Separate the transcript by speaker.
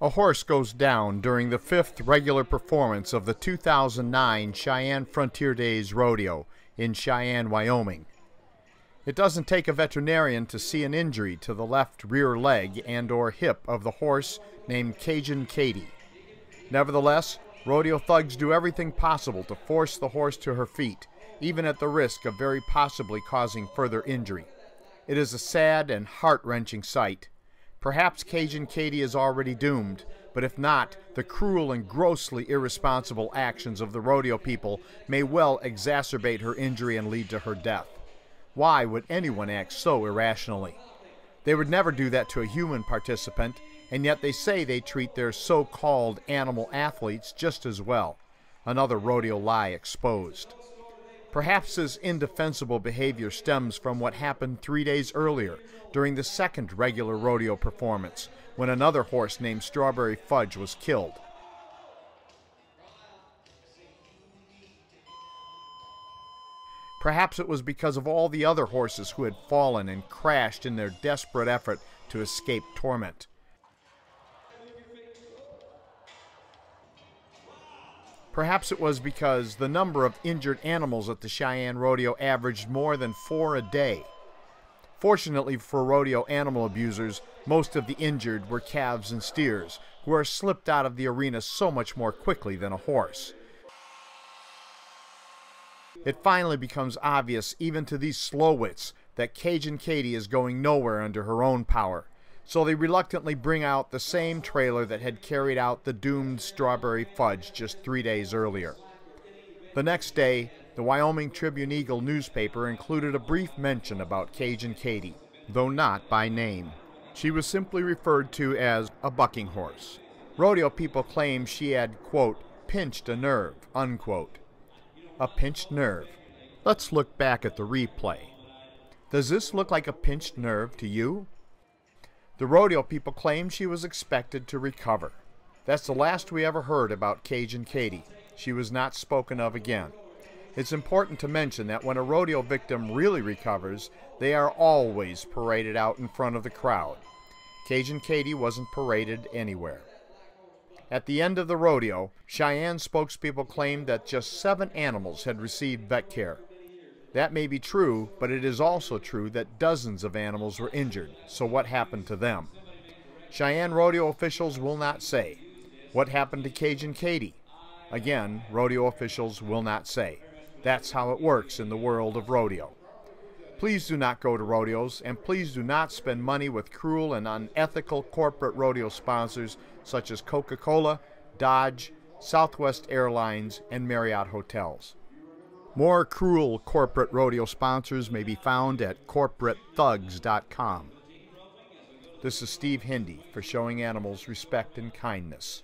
Speaker 1: A horse goes down during the 5th regular performance of the 2009 Cheyenne Frontier Days Rodeo in Cheyenne, Wyoming. It doesn't take a veterinarian to see an injury to the left rear leg and/or hip of the horse named Cajun Katy. Nevertheless, rodeo thugs do everything possible to force the horse to her feet, even at the risk of very possibly causing further injury. It is a sad and heart-wrenching sight. Perhaps Cajun Katy is already doomed, but if not, the cruel and grossly irresponsible actions of the rodeo people may well exacerbate her injury and lead to her death. Why would anyone act so irrationally? They would never do that to a human participant, and yet they say they treat their so-called animal athletes just as well. Another rodeo lie exposed. Perhaps this indefensible behavior stems from what happened 3 days earlier during the 2nd regular rodeo performance, when another horse named Strawberry Fudge was killed. Perhaps it was because of all the other horses who had fallen and crashed in their desperate effort to escape torment. Perhaps it was because the number of injured animals at the Cheyenne Rodeo averaged more than 4 a day. Fortunately for rodeo animal abusers, most of the injured were calves and steers, who are slipped out of the arena so much more quickly than a horse. It finally becomes obvious, even to these slow-wits, that Cajun Katy is going nowhere under her own power. So they reluctantly bring out the same trailer that had carried out the doomed Strawberry Fudge just 3 days earlier. The next day, the Wyoming Tribune-Eagle newspaper included a brief mention about Cajun Katy, though not by name. She was simply referred to as a bucking horse. Rodeo people claim she had, quote, pinched a nerve, unquote. A pinched nerve. Let's look back at the replay. Does this look like a pinched nerve to you? The rodeo people claim she was expected to recover. That's the last we ever heard about Cajun Katy. She was not spoken of again. It's important to mention that when a rodeo victim really recovers, they are always paraded out in front of the crowd. Cajun Katy wasn't paraded anywhere. At the end of the rodeo, Cheyenne spokespeople claimed that just 7 animals had received vet care. That may be true, but it is also true that dozens of animals were injured, so what happened to them? Cheyenne rodeo officials will not say. What happened to Cajun Katy? Again, rodeo officials will not say. That's how it works in the world of rodeo. Please do not go to rodeos, and please do not spend money with cruel and unethical corporate rodeo sponsors such as Coca-Cola, Dodge, Southwest Airlines, and Marriott Hotels. More cruel corporate rodeo sponsors may be found at corporatethugs.com. This is Steve Hindy for Showing Animals Respect and Kindness.